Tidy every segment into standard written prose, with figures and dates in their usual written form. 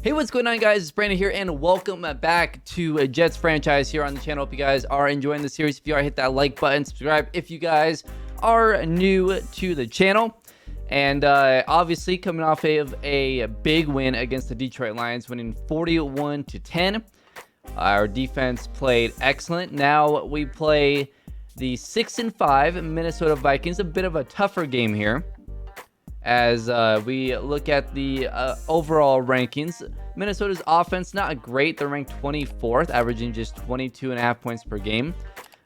Hey, what's going on, guys? It's Brandon here, and welcome back to Jets franchise here on the channel. Hope you guys are enjoying the series. If you are, hit that like button, subscribe if you guys are new to the channel. And obviously, coming off of a big win against the Detroit Lions, winning 41-10. Our defense played excellent. Now we play the 6-5 Minnesota Vikings. A bit of a tougher game here. As we look at the overall rankings, Minnesota's offense, not great. They're ranked 24th, averaging just 22.5 points per game.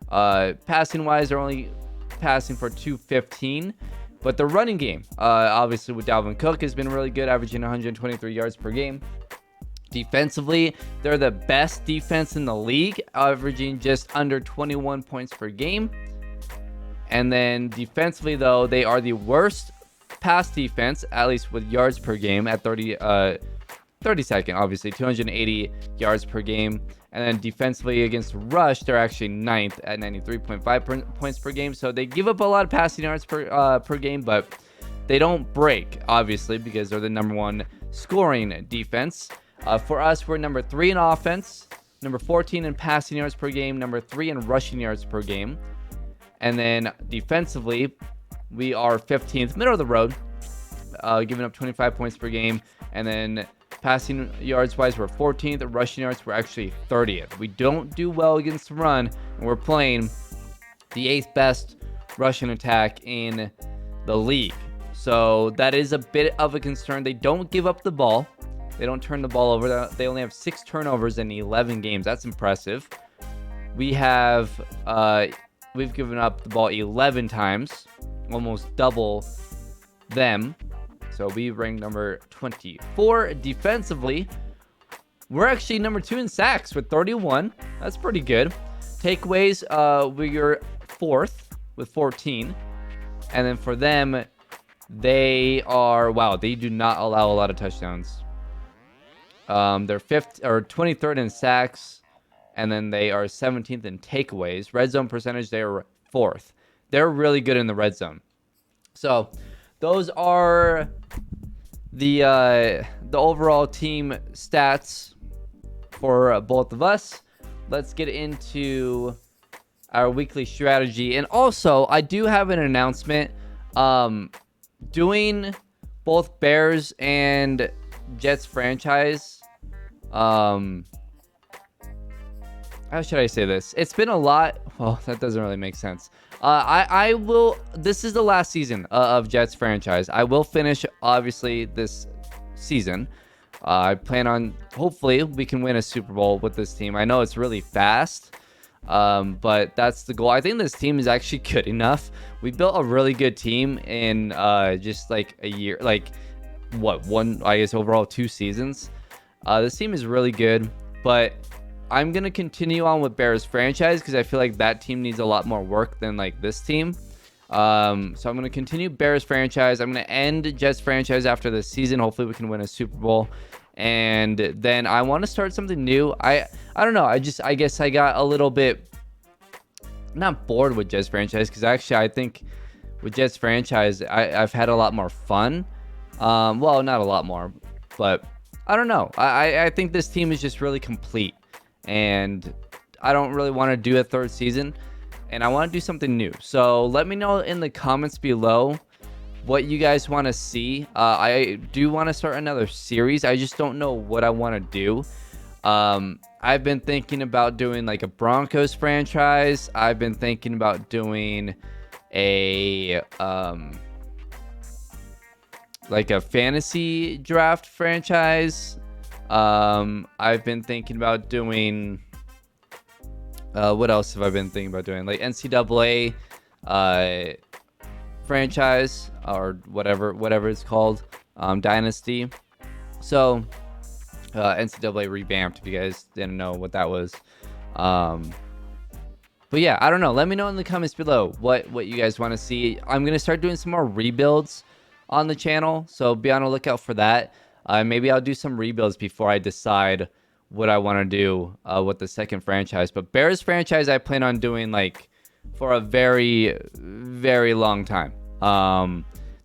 Passing-wise, they're only passing for 215. But the running game, obviously with Dalvin Cook, has been really good, averaging 123 yards per game. Defensively, they're the best defense in the league, averaging just under 21 points per game. And then defensively, though, they are the worst pass defense, at least with yards per game, at 32nd, obviously 280 yards per game. And then defensively against rush, they're actually 9th at 93.5 points per game. So they give up a lot of passing yards per game, but they don't break, obviously, because they're the number one scoring defense. For us, we're number 3 in offense, number 14 in passing yards per game, number 3 in rushing yards per game. And then defensively, we are 15th, middle of the road, giving up 25 points per game. And then passing yards wise, we're 14th. Rushing yards, we're actually 30th. We don't do well against the run, and we're playing the 8th best rushing attack in the league. So that is a bit of a concern. They don't give up the ball. They don't turn the ball over. They only have 6 turnovers in 11 games. That's impressive. We've given up the ball 11 times, almost double them. So we rank number 24. Defensively, we're actually number 2 in sacks with 31. That's pretty good. Takeaways, we're 4th with 14. And then for them, they are, wow, they do not allow a lot of touchdowns. They're 5th or 23rd in sacks, and then they are 17th in takeaways. Red zone percentage, they are 4th. They're really good in the red zone. So those are the overall team stats for both of us. Let's get into our weekly strategy. And also, I do have an announcement. Doing both Bears and Jets franchise. How should I say this? It's been a lot. Well, that doesn't really make sense. I will. This is the last season of Jets franchise. I will finish, obviously, this season. I plan on, hopefully, we can win a Super Bowl with this team. I know it's really fast, but that's the goal. I think this team is actually good enough. We built a really good team in just like a year, like I guess overall 2 seasons. This team is really good, but I'm going to continue on with Bears franchise because I feel like that team needs a lot more work than like this team. So I'm going to continue Bears franchise. I'm going to end Jets franchise after this season. Hopefully we can win a Super Bowl. And then I want to start something new. I don't know. I guess I got a little bit not bored with Jets franchise because actually I think with Jets franchise, I've had a lot more fun. Well, not a lot more, but I don't know. I think this team is just really complete. And I don't really want to do a 3rd season, and I want to do something new. So let me know in the comments below what you guys want to see. I do want to start another series. I just don't know what I want to do. I've been thinking about doing like a Broncos franchise. I've been thinking about doing a like a fantasy draft franchise. I've been thinking about doing what else have I been thinking about doing? Like NCAA franchise or whatever it's called, Dynasty. So NCAA revamped, if you guys didn't know what that was. But yeah, I don't know. Let me know in the comments below what you guys want to see. I'm gonna start doing some more rebuilds on the channel, so be on the lookout for that. Maybe I'll do some rebuilds before I decide what I want to do with the second franchise. But Bears franchise, I plan on doing like for a very, very long time.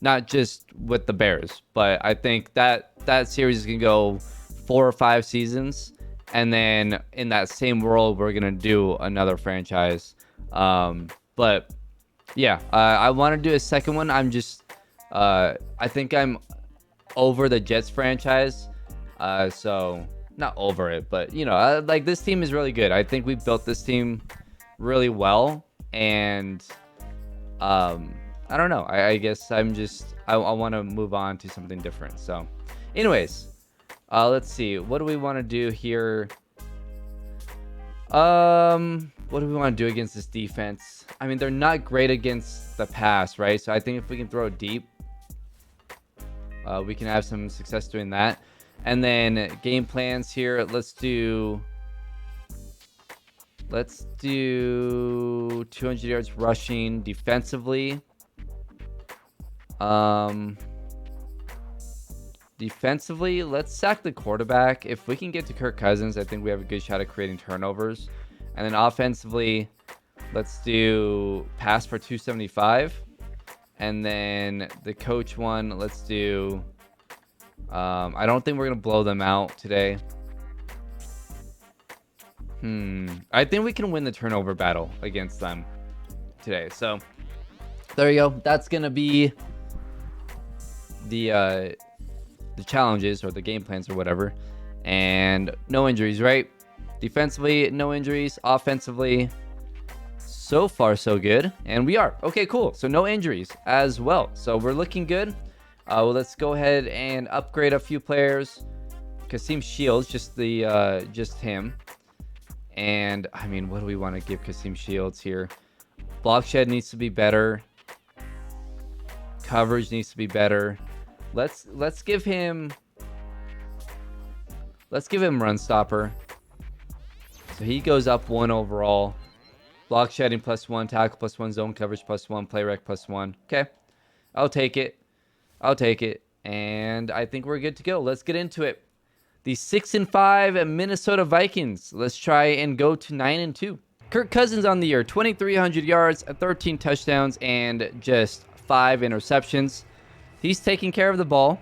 Not just with the Bears, but I think that series can go 4 or 5 seasons, and then in that same world we're gonna do another franchise. But yeah, I want to do a second one. I'm just I think I'm over the Jets franchise, so not over it, but you know, like, this team is really good. I think we built this team really well, and I don't know, I guess I want to move on to something different. So anyways, let's see, what do we want to do here? What do we want to do against this defense? I mean, they're not great against the pass, right? So I think if we can throw it deep, we can have some success doing that. And then game plans here. Let's do 200 yards rushing defensively. Defensively, let's sack the quarterback. If we can get to Kirk Cousins, I think we have a good shot at creating turnovers. And then offensively, let's do pass for 275. And then the coach one, let's do... I don't think we're going to blow them out today. I think we can win the turnover battle against them today. So, there you go. That's going to be the challenges, or the game plans, or whatever. And no injuries, right? Defensively, no injuries. Offensively, so far so good. And we are okay, cool. So no injuries as well, so we're looking good. Well, let's go ahead and upgrade a few players. Kasim Shields, just him. And I mean, what do we want to give Kasim Shields here? Block shed needs to be better. Coverage needs to be better. Let's give him run stopper. So he goes up 1 overall. Block shedding +1, tackle +1, zone coverage +1, play rec +1. Okay, I'll take it. And I think we're good to go. Let's get into it. The 6-5 Minnesota Vikings. Let's try and go to 9-2. Kirk Cousins on the year, 2,300 yards, 13 touchdowns, and just 5 interceptions. He's taking care of the ball.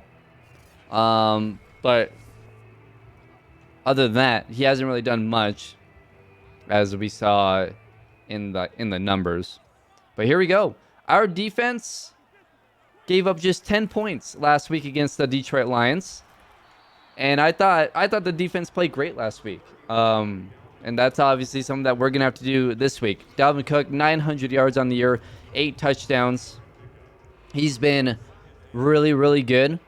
But other than that, he hasn't really done much, as we saw in the numbers. But here we go. Our defense gave up just 10 points last week against the Detroit Lions. And I thought the defense played great last week. And that's obviously something that we're going to have to do this week. Dalvin Cook, 900 yards on the year, 8 touchdowns. He's been really, really good.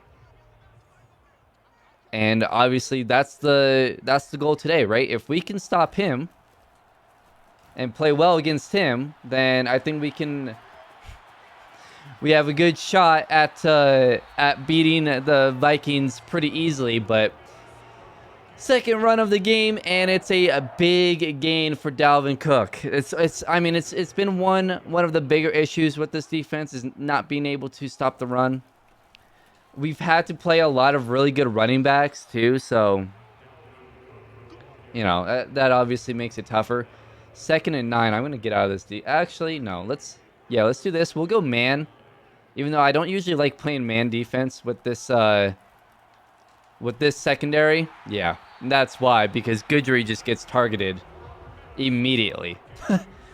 And obviously that's the goal today, right? If we can stop him and play well against him, then I think we have a good shot at beating the Vikings pretty easily. But second run of the game, and it's a big gain for Dalvin Cook. It's been one of the bigger issues with this defense, is not being able to stop the run. We've had to play a lot of really good running backs too, so you know that obviously makes it tougher. 2nd and 9. I'm gonna get out of this. Actually, no. Let's do this. We'll go man, even though I don't usually like playing man defense with this secondary. Yeah, that's why, because Goodry just gets targeted immediately.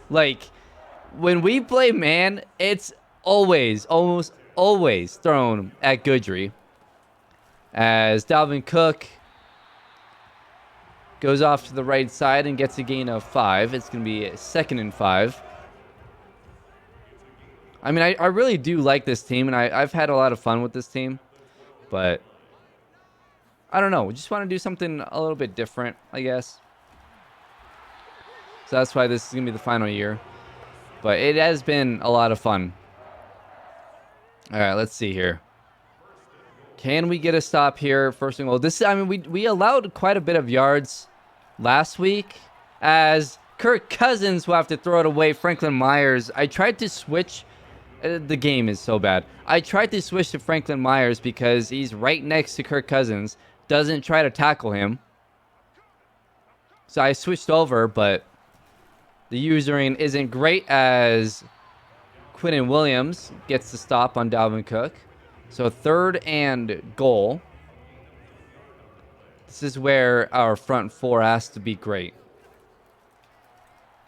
Like, when we play man, it's almost always thrown at Goodry, as Dalvin Cook goes off to the right side and gets a gain of 5. It's going to be 2nd and 5. I mean, I really do like this team, and I've had a lot of fun with this team, but I don't know. We just want to do something a little bit different, I guess. So that's why this is going to be the final year, but it has been a lot of fun. All right, let's see here. Can we get a stop here? First and goal. We allowed quite a bit of yards last week, as Kirk Cousins will have to throw it away. Franklin Myers. I tried to switch. The game is so bad. I tried to switch to Franklin Myers because he's right next to Kirk Cousins. Doesn't try to tackle him. So I switched over, but the usering isn't great, as Quinnen Williams gets the stop on Dalvin Cook. So 3rd and goal. This is where our front four has to be great.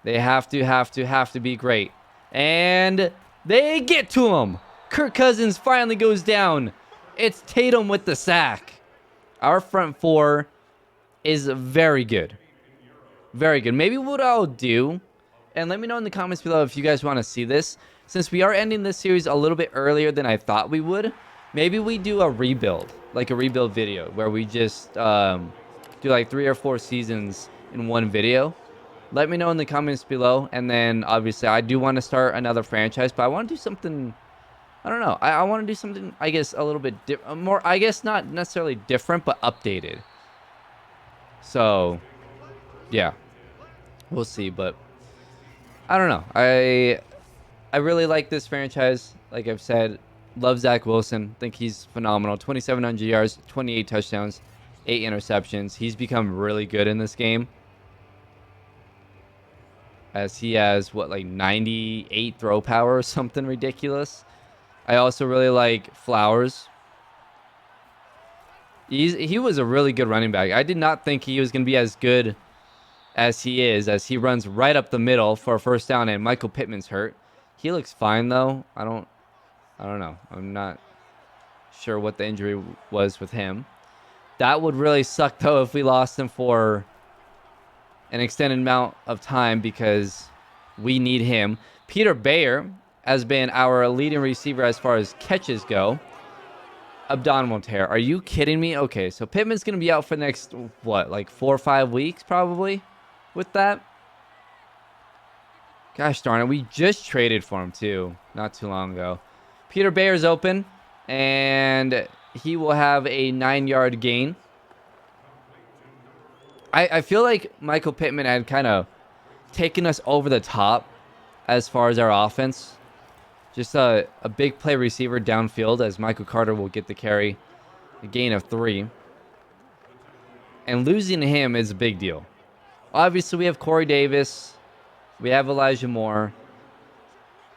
They have to be great. And they get to him. Kirk Cousins finally goes down. It's Tatum with the sack. Our front four is very good. Very good. Maybe what I'll do, and let me know in the comments below if you guys want to see this. Since we are ending this series a little bit earlier than I thought we would, maybe we do a rebuild, like a rebuild video, where we just do like 3 or 4 seasons in one video. Let me know in the comments below, and then obviously I do want to start another franchise, but I want to do something, I don't know, I want to do something, I guess, a little bit more, I guess not necessarily different, but updated. So, yeah, we'll see, but I don't know. I really like this franchise. Like I've said, love Zach Wilson. Think he's phenomenal. 2,700 yards, 28 touchdowns, 8 interceptions. He's become really good in this game, as he has, what, like 98 throw power or something ridiculous. I also really like Flowers. He was a really good running back. I did not think he was going to be as good as he is, as he runs right up the middle for a first down, and Michael Pittman's hurt. He looks fine, though. I don't know. I'm not sure what the injury was with him. That would really suck, though, if we lost him for an extended amount of time, because we need him. Peter Bayer has been our leading receiver as far as catches go. Abdominal tear. Are you kidding me? Okay, so Pittman's going to be out for the next, what, like 4 or 5 weeks probably with that? Gosh darn it, we just traded for him too, not too long ago. Peter Bayer's open, and he will have a 9-yard gain. I feel like Michael Pittman had kind of taken us over the top as far as our offense. Just a big play receiver downfield, as Michael Carter will get the carry, a gain of 3. And losing him is a big deal. Obviously, we have Corey Davis. We have Elijah Moore.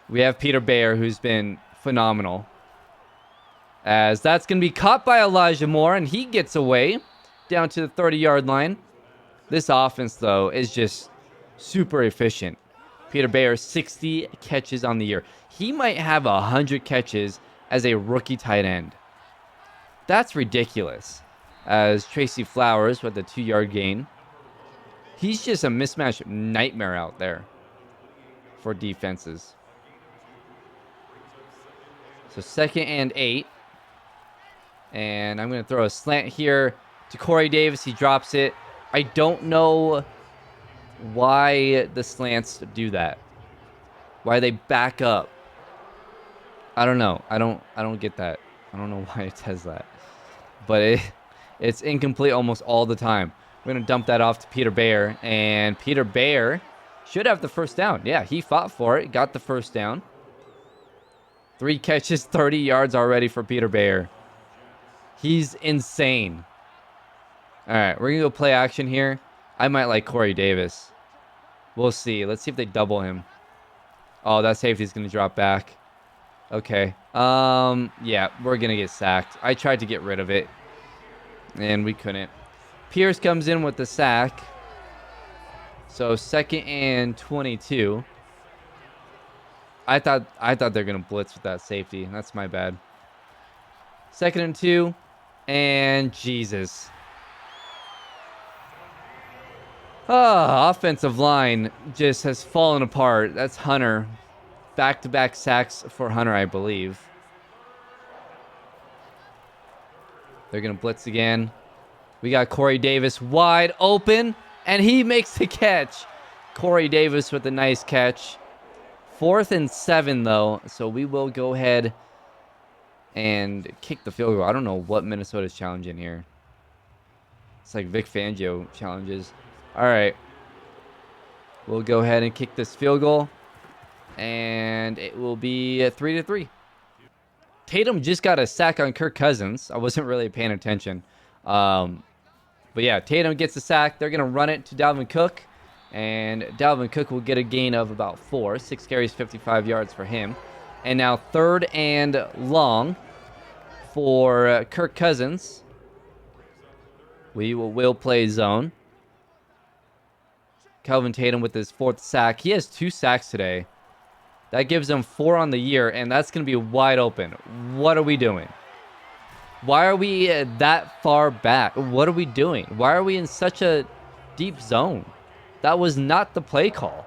We have Peter Bayer, who's been phenomenal. As that's going to be caught by Elijah Moore, and he gets away down to the 30-yard line. This offense, though, is just super efficient. Peter Bayer, 60 catches on the year. He might have 100 catches as a rookie tight end. That's ridiculous. As Tracy Flowers with a 2-yard gain. He's just a mismatch nightmare out there for defenses. So 2nd and 8. And I'm going to throw a slant here to Corey Davis. He drops it. I don't know why the slants do that. Why they back up. I don't know. I don't get that. I don't know why it says that. But it's incomplete almost all the time. We're going to dump that off to Peter Bayer. And Peter Bayer should have the first down. Yeah, he fought for it. Got the first down. 3 catches, 30 yards already for Peter Bayer. He's insane. All right, we're going to go play action here. I might like Corey Davis. We'll see. Let's see if they double him. Oh, that safety's going to drop back. Okay. Yeah, we're going to get sacked. I tried to get rid of it, and we couldn't. Pierce comes in with the sack. So 2nd and 22. I thought they're going to blitz with that safety. That's my bad. 2nd and 2. And Jesus. Offensive line just has fallen apart. That's Hunter. Back-to-back sacks for Hunter, I believe. They're going to blitz again. We got Corey Davis wide open, and he makes the catch. Corey Davis with a nice catch. 4th and 7, though, so we will go ahead and kick the field goal. I don't know what Minnesota's challenging here. It's like Vic Fangio challenges. All right. We'll go ahead and kick this field goal, and it will be 3-3. Tatum just got a sack on Kirk Cousins. I wasn't really paying attention. But yeah, Tatum gets a sack. They're going to run it to Dalvin Cook, and Dalvin Cook will get a gain of about 4. 6 carries, 55 yards for him. And now 3rd and long for Kirk Cousins. will play zone. Kelvin Tatum with his 4th sack. He has 2 sacks today. That gives him 4 on the year, and that's going to be wide open. What are we doing? Why are we that far back? What are we doing? Why are we in such a deep zone? That was not the play call.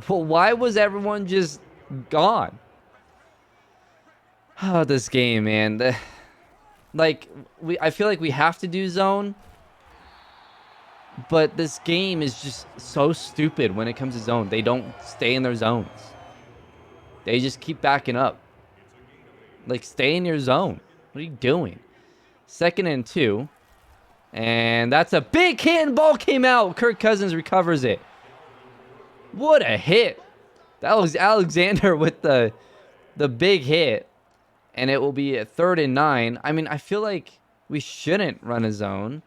Well, why was everyone just gone? Oh, this game, man. I feel like we have to do zone. But this game is just so stupid when it comes to zone. They don't stay in their zones. They just keep backing up. Like, stay in your zone. What are you doing? 2nd and 2. And that's a big hit and ball came out. Kirk Cousins recovers it. What a hit. That was Alexander with the big hit. And it will be a 3rd and 9. I mean, I feel like we shouldn't run a zone.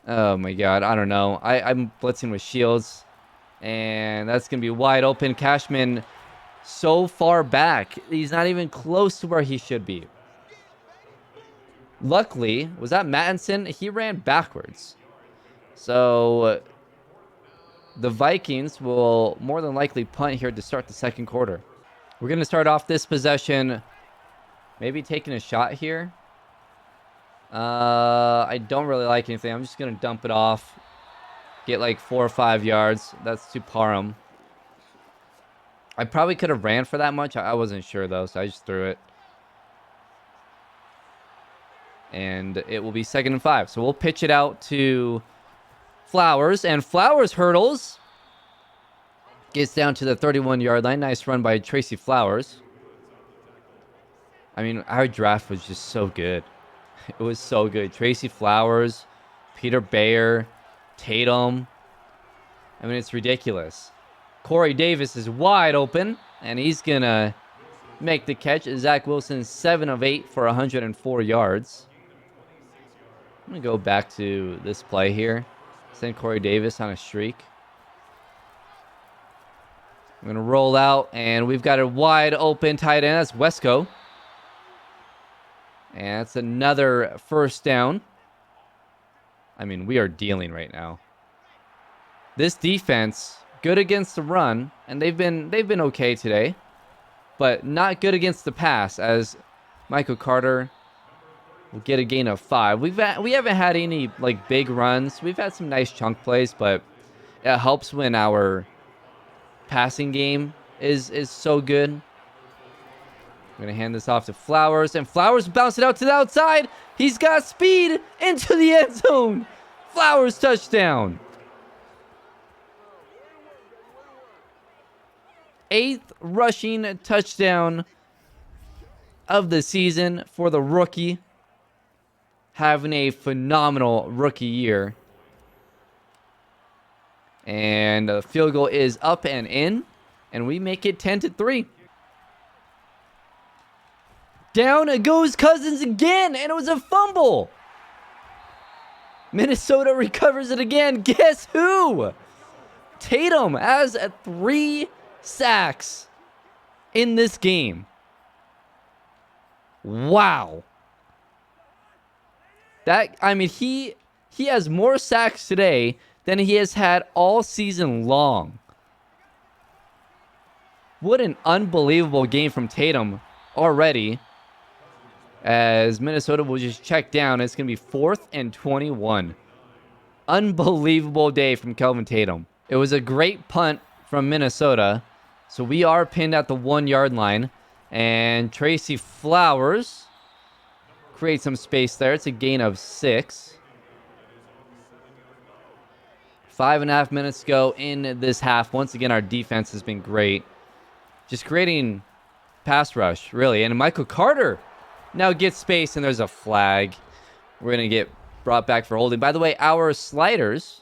Oh my god, I don't know. I'm blitzing with shields. And that's going to be wide open. Cashman so far back. He's not even close to where he should be. Luckily, was that Mattinson? He ran backwards. So the Vikings will more than likely punt here to start the 2nd quarter. We're going to start off this possession. Maybe taking a shot here. I don't really like anything. I'm just going to dump it off. Get like 4 or 5 yards. That's to Parham. I probably could have ran for that much. I wasn't sure, though, so I just threw it. And it will be 2nd and 5. So we'll pitch it out to Flowers. And Flowers hurdles. Gets down to the 31-yard line. Nice run by Tracy Flowers. I mean, our draft was just so good. It was so good. Tracy Flowers, Peter Bayer, Tatum. I mean, it's ridiculous. Corey Davis is wide open, and he's going to make the catch. Zach Wilson, 7 of 8 for 104 yards. I'm going to go back to this play here. Send Corey Davis on a streak. I'm going to roll out, and we've got a wide open tight end. That's Wesco. And that's another 1st down. I mean, we are dealing right now. This defense, good against the run, and they've been okay today, but not good against the pass. As Michael Carter will get a gain of 5. We haven't had any like big runs. We've had some nice chunk plays, but it helps when our passing game is so good. I'm going to hand this off to Flowers, and Flowers bounced it out to the outside. He's got speed into the end zone. Flowers touchdown. 8th rushing touchdown of the season for the rookie. Having a phenomenal rookie year. And the field goal is up and in, and we make it 10-3. Down goes Cousins again, and it was a fumble. Minnesota recovers it again. Guess who? Tatum has 3 sacks in this game. Wow. I mean, he has more sacks today than he has had all season long. What an unbelievable game from Tatum already. As Minnesota will just check down. It's going to be 4th and 21. Unbelievable day from Kelvin Tatum. It was a great punt from Minnesota. So we are pinned at the 1-yard line. And Tracy Flowers creates some space there. It's a gain of 6. 5.5 minutes to go in this half. Once again, our defense has been great. Just creating pass rush, really. And Michael Carter now gets space, and there's a flag. We're going to get brought back for holding. By the way, our sliders.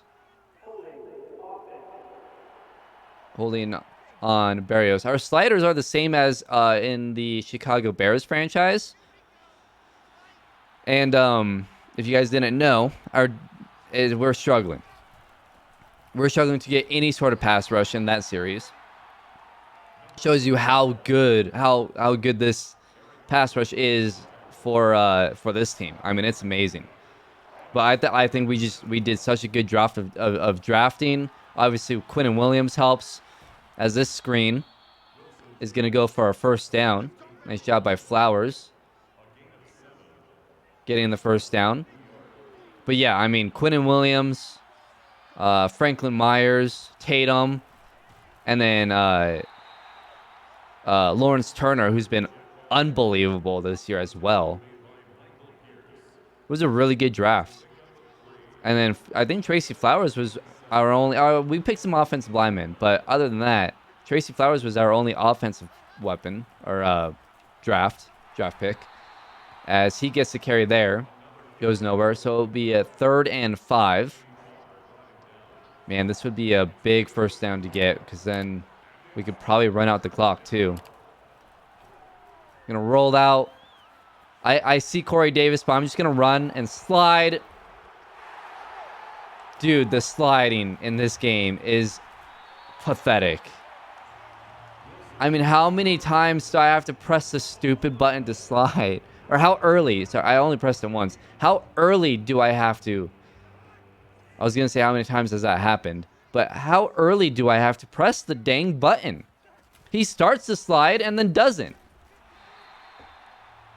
Holding on Berrios. Our sliders are the same as in the Chicago Bears franchise. And if you guys didn't know, we're struggling. We're struggling to get any sort of pass rush in that series. Shows you how good this pass rush is for this team. I mean, it's amazing. But I think we did such a good draft of drafting. Obviously, Quinn Williams helps, as this screen is going to go for our first down. Nice job by Flowers getting the first down. But yeah, I mean, Quinn Williams, Franklin Myers, Tatum, and then Lawrence Turner, who's been unbelievable this year as well. It was a really good draft. And then I think Tracy Flowers was our only... we picked some offensive linemen, but other than that, Tracy Flowers was our only offensive weapon, or draft pick. As he gets to carry there. Goes nowhere, so it'll be a 3rd and 5. Man, this would be a big first down to get, because then we could probably run out the clock too. Gonna roll out. I see Corey Davis, but I'm just gonna run and slide. Dude, the sliding in this game is pathetic. I mean, how many times do I have to press the stupid button to slide? Or how early? Sorry, I only pressed it once. How early do I have to? I was going to say how many times has that happened. But how early do I have to press the dang button? He starts the slide and then doesn't.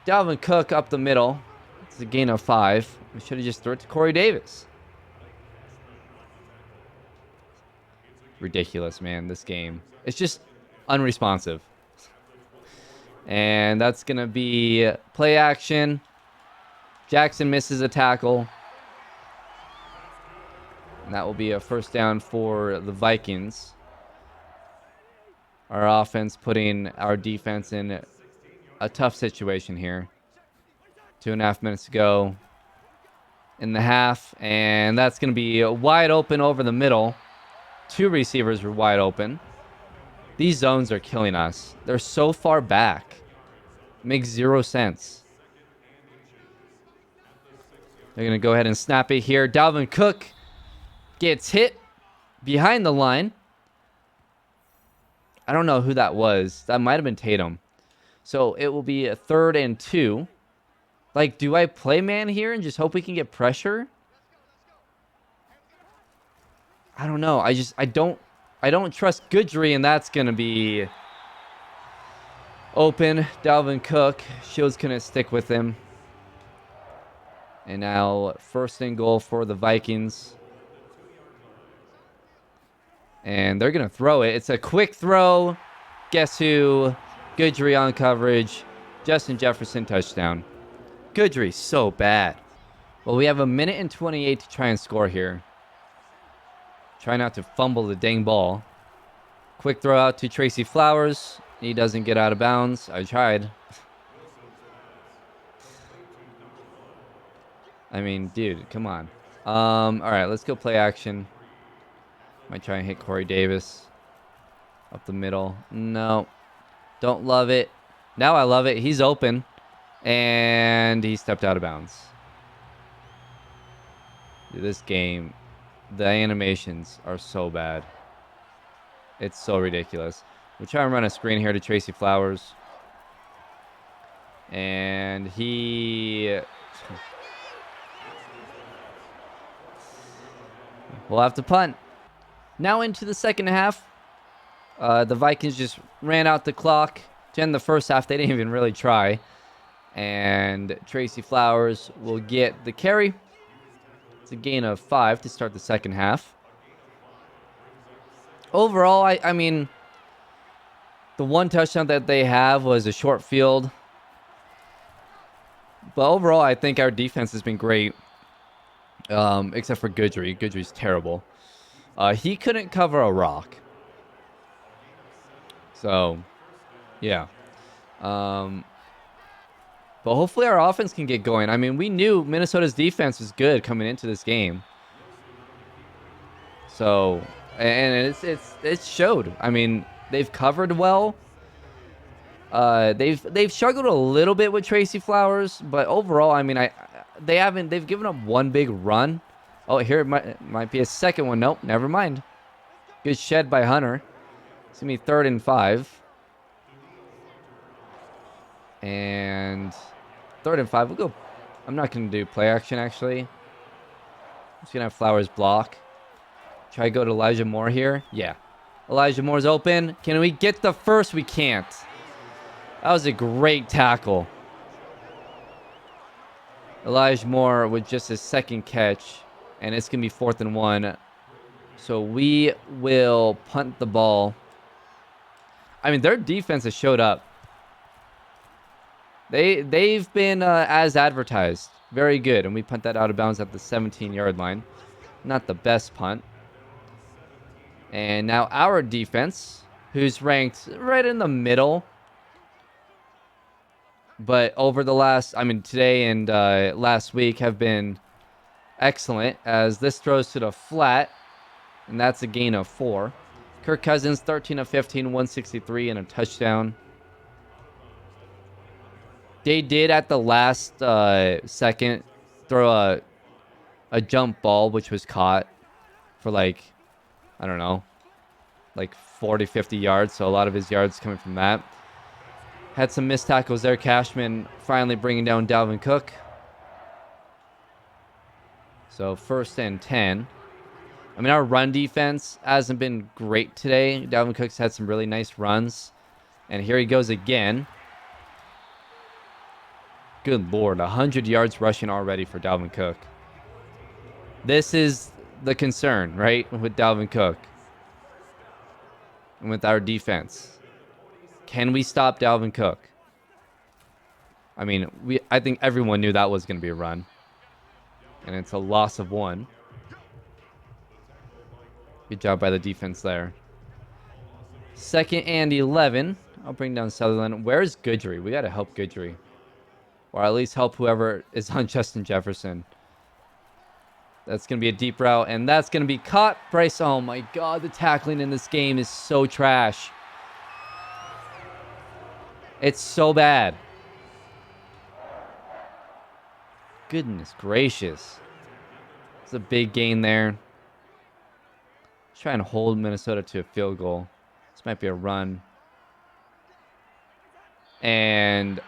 Dalvin Cook up the middle. It's a gain of 5. We should have just thrown it to Corey Davis. Ridiculous, man, this game. It's just unresponsive. And that's going to be play action. Jackson misses a tackle. And that will be a first down for the Vikings. Our offense putting our defense in a tough situation here. 2.5 minutes to go in the half. And that's going to be wide open over the middle. 2 receivers were wide open. These zones are killing us. They're so far back. Makes 0 sense. They're going to go ahead and snap it here. Dalvin Cook gets hit behind the line. I don't know who that was. That might have been Tatum. So it will be a 3rd and 2. Like, do I play man here and just hope we can get pressure? I don't know. I don't trust Goodry, and that's going to be open. Dalvin Cook. Shields couldn't stick with him. And now 1st and goal for the Vikings. And they're going to throw it. It's a quick throw. Guess who? Goodry on coverage. Justin Jefferson touchdown. Goodry, so bad. Well, we have 1:28 to try and score here. Try not to fumble the dang ball. Quick throw out to Tracy Flowers. He doesn't get out of bounds. I tried. I mean, dude, come on. All right, let's go play action. Might try and hit Corey Davis. Up the middle. No. Don't love it. Now I love it. He's open. And he stepped out of bounds. Dude, this game, the animations are so bad. It's so ridiculous. We'll try and run a screen here to Tracy Flowers. And he... we'll have to punt. Now into the second half. The Vikings just ran out the clock. To end the first half, they didn't even really try. And Tracy Flowers will get the carry. It's a gain of 5 to start the second half. Overall, I mean, the one touchdown that they have was a short field. But overall, I think our defense has been great. Except for Goodry. Goodry's terrible. He couldn't cover a rock. So, yeah. But hopefully our offense can get going. I mean, we knew Minnesota's defense was good coming into this game. So, and it showed. I mean, they've covered well. They've struggled a little bit with Tracy Flowers, but overall, I mean, they've given up one big run. Oh, here it might be a second one. Nope, never mind. Good shed by Hunter. It's gonna be 3rd and 5. And 3rd and 5. We'll go. I'm not going to do play action, actually. I'm just going to have Flowers block. Try to go to Elijah Moore here. Yeah. Elijah Moore's open. Can we get the first? We can't. That was a great tackle. Elijah Moore with just his 2nd catch. And it's going to be 4th and 1. So we will punt the ball. I mean, their defense has showed up. They've been as advertised. Very good. And we punt that out of bounds at the 17-yard line. Not the best punt. And now our defense, who's ranked right in the middle. But over the last, I mean, today and last week have been excellent. As this throws to the flat. And that's a gain of 4. Kirk Cousins, 13 of 15, 163, and a touchdown. They did at the last second throw a jump ball, which was caught for like, I don't know, like 40, 50 yards. So a lot of his yards coming from that. Had some missed tackles there. Cashman finally bringing down Dalvin Cook. So 1st and 10. I mean, our run defense hasn't been great today. Dalvin Cook's had some really nice runs. And here he goes again. Good Lord, 100 yards rushing already for Dalvin Cook. This is the concern, right, with Dalvin Cook. And with our defense. Can we stop Dalvin Cook? I mean, I think everyone knew that was going to be a run. And it's a loss of 1. Good job by the defense there. 2nd and 11. I'll bring down Sutherland. Where's Goodry? We got to help Goodry. Or at least help whoever is on Justin Jefferson. That's going to be a deep route. And that's going to be caught. Bryce, oh my God. The tackling in this game is so trash. It's so bad. Goodness gracious. It's a big gain there. Try and hold Minnesota to a field goal. This might be a run. And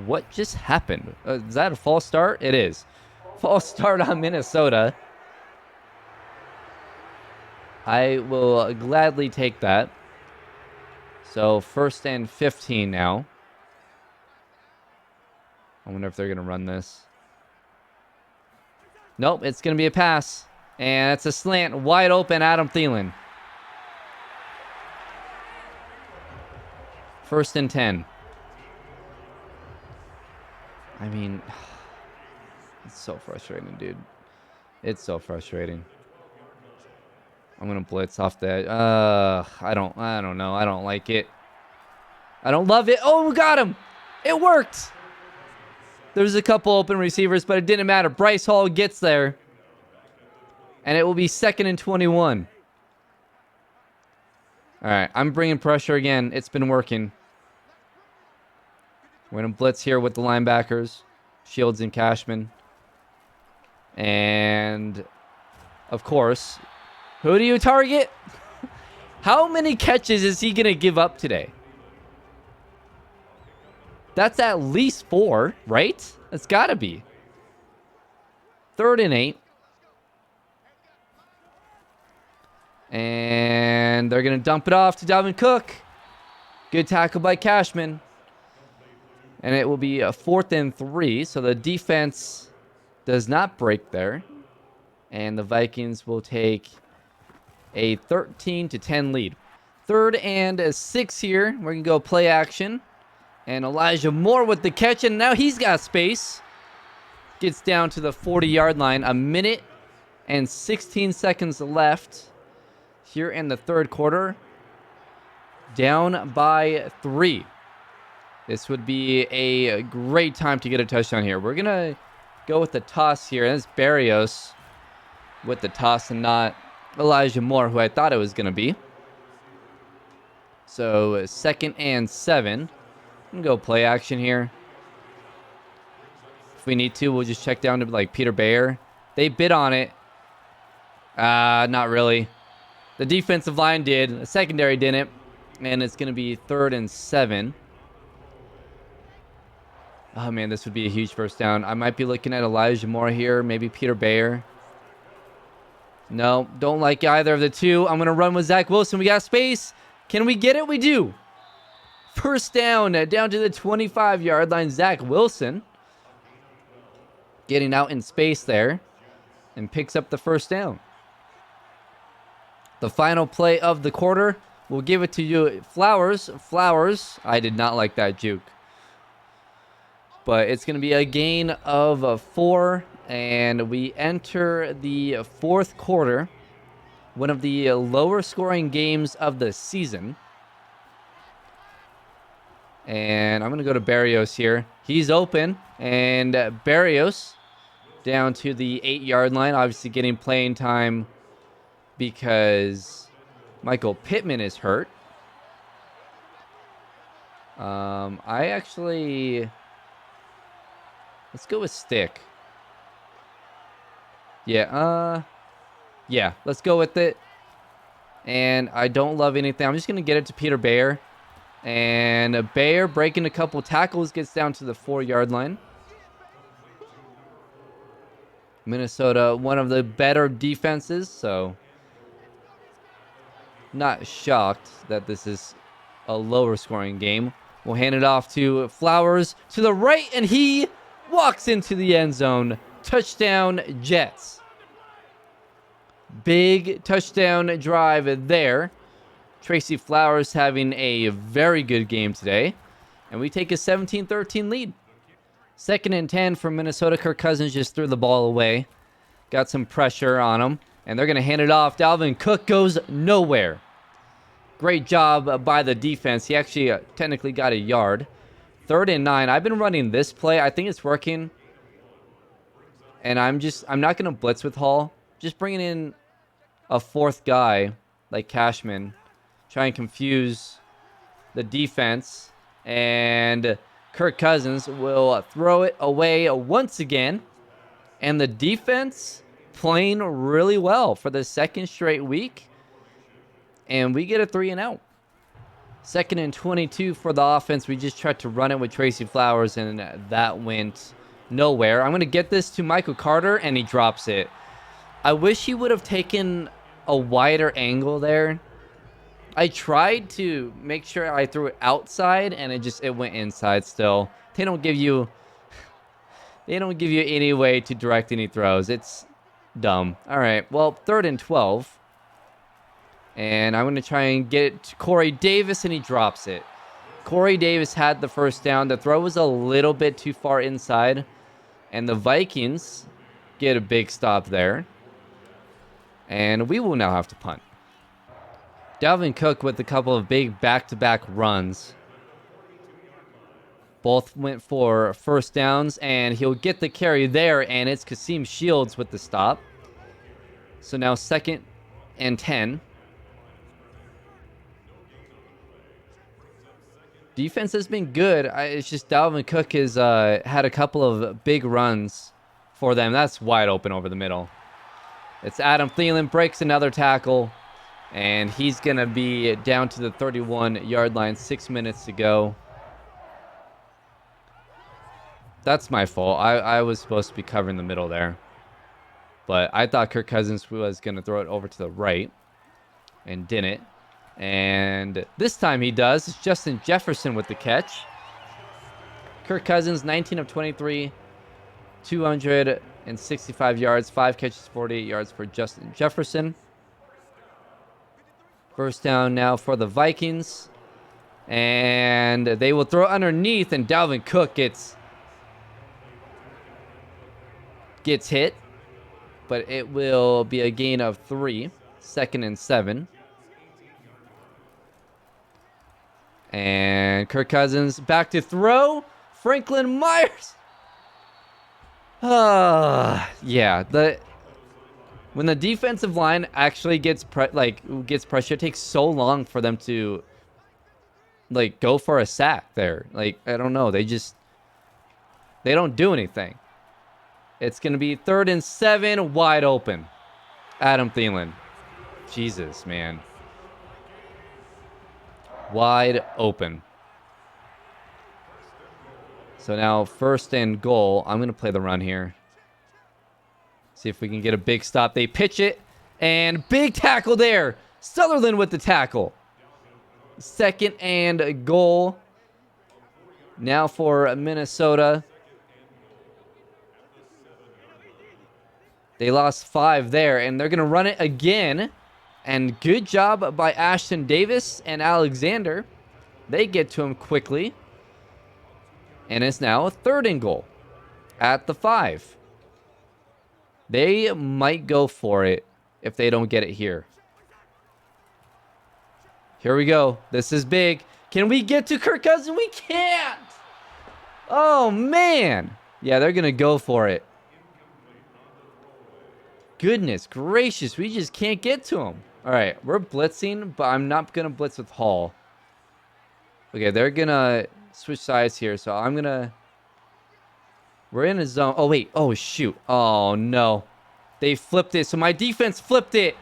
what just happened? Is that a false start? It is. False start on Minnesota. I will gladly take that. So 1st and 15 now. I wonder if they're going to run this. Nope, it's going to be a pass. And it's a slant. Wide open, Adam Thielen. 1st and 10. I mean, it's so frustrating, dude. It's so frustrating. I'm going to blitz off that. I don't know. I don't like it. I don't love it. Oh, we got him. It worked. There's a couple open receivers, but it didn't matter. Bryce Hall gets there. And it will be 2nd and 21. All right, I'm bringing pressure again. It's been working. We're going to blitz here with the linebackers. Shields and Cashman. And, of course, who do you target? How many catches is he going to give up today? That's at least 4, right? That's got to be. 3rd and 8. And they're going to dump it off to Dalvin Cook. Good tackle by Cashman. And it will be a 4th and 3. So the defense does not break there. And the Vikings will take a 13-10 lead. 3rd and 6 here. We're going to go play action. And Elijah Moore with the catch. And now he's got space. Gets down to the 40-yard line. 1 minute and 16 seconds left here in the 3rd quarter. Down by 3. This would be a great time to get a touchdown here. We're going to go with the toss here. And it's Barrios with the toss and not Elijah Moore, who I thought it was going to be. So 2nd and 7. I'm going to go play action here. If we need to, we'll just check down to like Peter Bayer. They bid on it. Not really. The defensive line did. The secondary didn't. And it's going to be 3rd and 7. Oh, man, this would be a huge first down. I might be looking at Elijah Moore here. Maybe Peter Bayer. No, don't like either of the two. I'm going to run with Zach Wilson. We got space. Can we get it? We do. First down, down to the 25-yard line. Zach Wilson getting out in space there and picks up the first down. The final play of the quarter. We'll give it to you. Flowers. I did not like that juke. But it's going to be a gain of 4. And we enter the fourth quarter. One of the lower scoring games of the season. And I'm going to go to Barrios here. He's open. And Barrios down to the 8-yard line. Obviously getting playing time because Michael Pittman is hurt. Let's go with Stick. Yeah, let's go with it. And I don't love anything. I'm just going to get it to Peter Bayer. And Bayer breaking a couple tackles gets down to the 4-yard line. Minnesota, one of the better defenses, so not shocked that this is a lower scoring game. We'll hand it off to Flowers to the right, and he walks into the end zone. Touchdown, Jets. Big touchdown drive there. Tracy Flowers having a very good game today. And we take a 17-13 lead. 2nd and 10 for Minnesota. Kirk Cousins just threw the ball away. Got some pressure on him. And they're going to hand it off. Dalvin Cook goes nowhere. Great job by the defense. He actually technically got a yard. 3rd and 9. I've been running this play. I think it's working. And I'm not going to blitz with Hall. Just bringing in a 4th guy like Cashman. Try and confuse the defense. And Kirk Cousins will throw it away once again. And the defense playing really well for the 2nd straight week. And we get a 3 and out. 2nd and 22 for the offense. We just tried to run it with Tracy Flowers, and that went nowhere. I'm going to get this to Michael Carter, and he drops it. I wish he would have taken a wider angle there. I tried to make sure I threw it outside, and it went inside still. They don't give you any way to direct any throws. It's dumb. All right, well, 3rd and 12. And I'm going to try and get it to Corey Davis, and he drops it. Corey Davis had the first down. The throw was a little bit too far inside. And the Vikings get a big stop there. And we will now have to punt. Dalvin Cook with a couple of big back-to-back runs. Both went for first downs, and he'll get the carry there, and it's Kasim Shields with the stop. So now 2nd and 10. Defense has been good. It's just Dalvin Cook has had a couple of big runs for them. That's wide open over the middle. It's Adam Thielen, breaks another tackle, and he's going to be down to the 31-yard line. 6 minutes to go. That's my fault. I was supposed to be covering the middle there. But I thought Kirk Cousins was going to throw it over to the right and didn't. And this time he does. It's Justin Jefferson with the catch. Kirk Cousins, 19 of 23, 265 yards, 5 catches, 48 yards for Justin Jefferson. First down now for the Vikings. And they will throw underneath, and Dalvin Cook gets hit. But it will be a gain of 3. 2nd and 7. And Kirk Cousins back to throw. Franklin Myers. Yeah. When the defensive line actually gets pressure, it takes so long for them to go for a sack there. I don't know. They don't do anything. It's gonna be 3rd and 7, wide open. Adam Thielen. Jesus, man. Wide open. So now 1st and goal. I'm going to play the run here. See if we can get a big stop. They pitch it. And big tackle there. Sutherland with the tackle. 2nd and goal. Now for Minnesota. They lost 5 there. And they're going to run it again. And good job by Ashton Davis and Alexander. They get to him quickly. And it's now a 3rd and goal at the 5. They might go for it if they don't get it here. Here we go. This is big. Can we get to Kirk Cousins? We can't. Oh, man. Yeah, they're going to go for it. Goodness gracious. We just can't get to him. All right. We're blitzing, but I'm not going to blitz with Hall. Okay, they're going to switch sides here, so I'm going to... We're in a zone. Oh, wait. Oh, shoot. Oh, no. They flipped it, so my defense flipped it.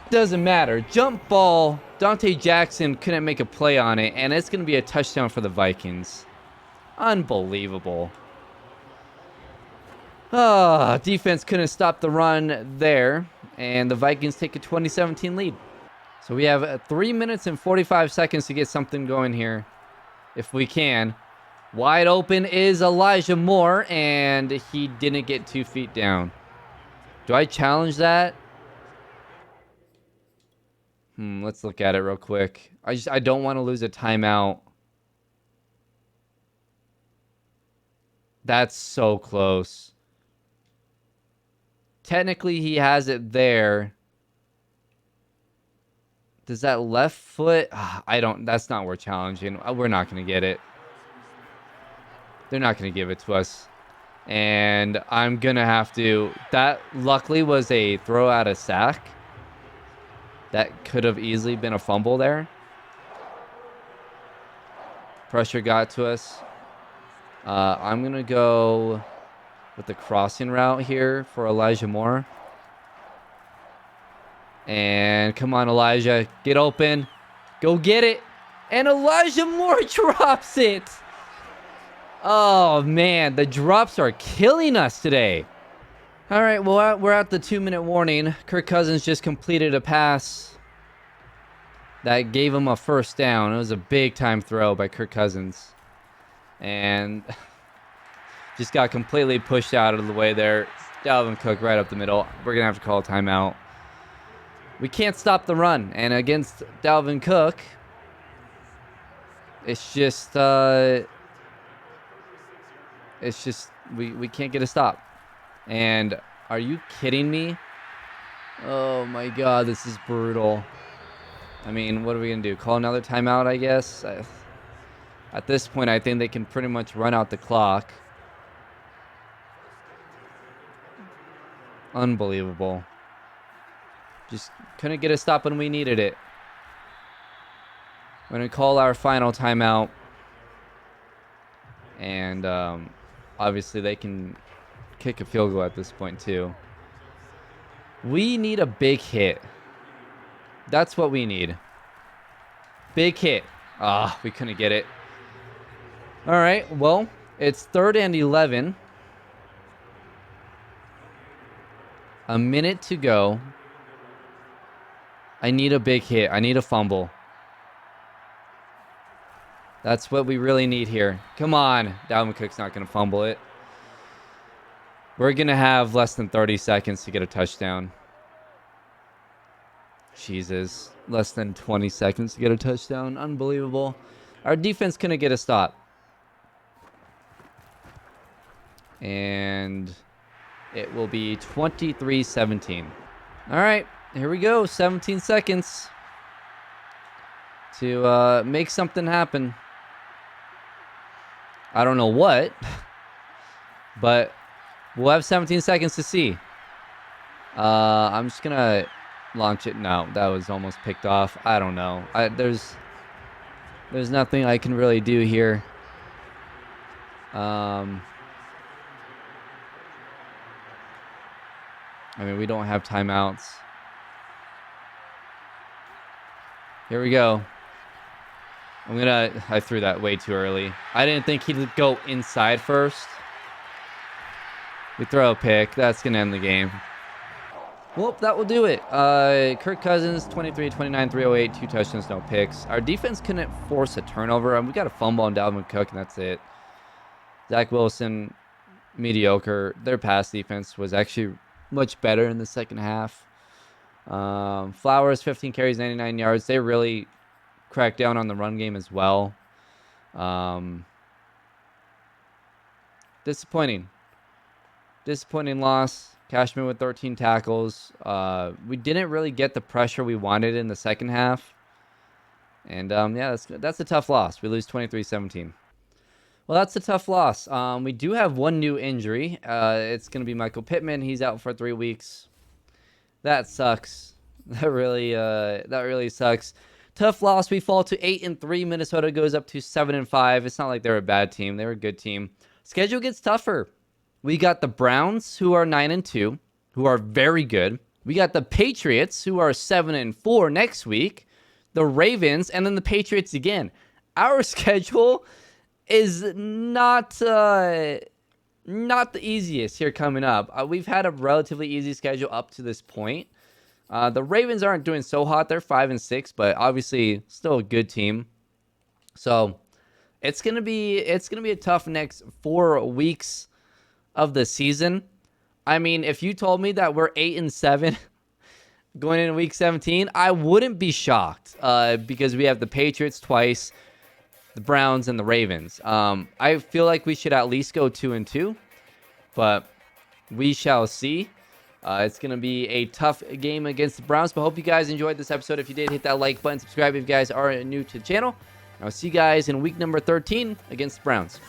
Doesn't matter. Jump ball. Dante Jackson couldn't make a play on it, and it's going to be a touchdown for the Vikings. Unbelievable. Ah, defense couldn't stop the run there, and the Vikings take a 20-17 lead. So we have 3 minutes and 45 seconds to get something going here, if we can. Wide open is Elijah Moore, and he didn't get 2 feet down. Do I challenge that? Let's look at it real quick. I don't want to lose a timeout. That's so close. Technically, he has it there. Does that left foot? I don't. That's not worth challenging. We're not going to get it. They're not going to give it to us. And I'm going to have to... That luckily was a throw out of sack. That could have easily been a fumble there. Pressure got to us. I'm going to go with the crossing route here for Elijah Moore. And come on, Elijah. Get open. Go get it. And Elijah Moore drops it. Oh, man. The drops are killing us today. All right, well, we're at the 2-minute warning. Kirk Cousins just completed a pass that gave him a 1st down. It was a big-time throw by Kirk Cousins. And just got completely pushed out of the way there. Dalvin Cook right up the middle. We're going to have to call a timeout. We can't stop the run. And against Dalvin Cook, it's just we can't get a stop. And are you kidding me? Oh my God, this is brutal. I mean, what are we gonna do? Call another timeout, I guess? At this point, I think they can pretty much run out the clock. Unbelievable. Just couldn't get a stop when we needed it. We're gonna call our final timeout. And obviously they can kick a field goal at this point too. We need a big hit. That's what we need. Big hit. We couldn't get it. All right, well, it's 3rd and 11. A minute to go. I need a big hit. I need a fumble. That's what we really need here. Come on. Dalvin Cook's not going to fumble it. We're going to have less than 30 seconds to get a touchdown. Jesus. Less than 20 seconds to get a touchdown. Unbelievable. Our defense couldn't get a stop. And it will be 23-17. All right. Here we go. 17 seconds to make something happen. I don't know what, but we'll have 17 seconds to see. I'm just going to launch it. No, that was almost picked off. I don't know. There's nothing I can really do here. I mean, we don't have timeouts. Here we go. I threw that way too early. I didn't think he'd go inside first. We throw a pick. That's going to end the game. Well, that will do it. Kirk Cousins, 23, 29, 308, 2 touchdowns, no picks. Our defense couldn't force a turnover. We got a fumble on Dalvin Cook, and that's it. Zach Wilson, mediocre. Their pass defense was actually much better in the second half. Flowers, 15 carries, 99 yards. They really cracked down on the run game as well. Disappointing loss. Cashman with 13 tackles. We didn't really get the pressure we wanted in the second half. And yeah, that's a tough loss. We lose 23-17. Well, that's a tough loss. We do have one new injury. It's going to be Michael Pittman. He's out for 3 weeks. That sucks. That really sucks. Tough loss. We fall to 8-3. Minnesota goes up to 7-5. It's not like they're a bad team. They're a good team. Schedule gets tougher. We got the Browns, who are 9-2, who are very good. We got the Patriots, who are 7-4 next week. The Ravens, and then the Patriots again. Our schedule is not the easiest here coming up. We've had a relatively easy schedule up to this point. The Ravens aren't doing so hot. They're 5-6, but obviously still a good team. So it's gonna be a tough next 4 weeks of the season. I mean, if you told me that we're 8-7 going into week 17, I wouldn't be shocked because we have the Patriots twice, the Browns, and the Ravens. I feel like we should at least go 2-2, but we shall see. It's going to be a tough game against the Browns, but hope you guys enjoyed this episode. If you did, hit that like button, subscribe if you guys are new to the channel. I'll see you guys in week number 13 against the Browns.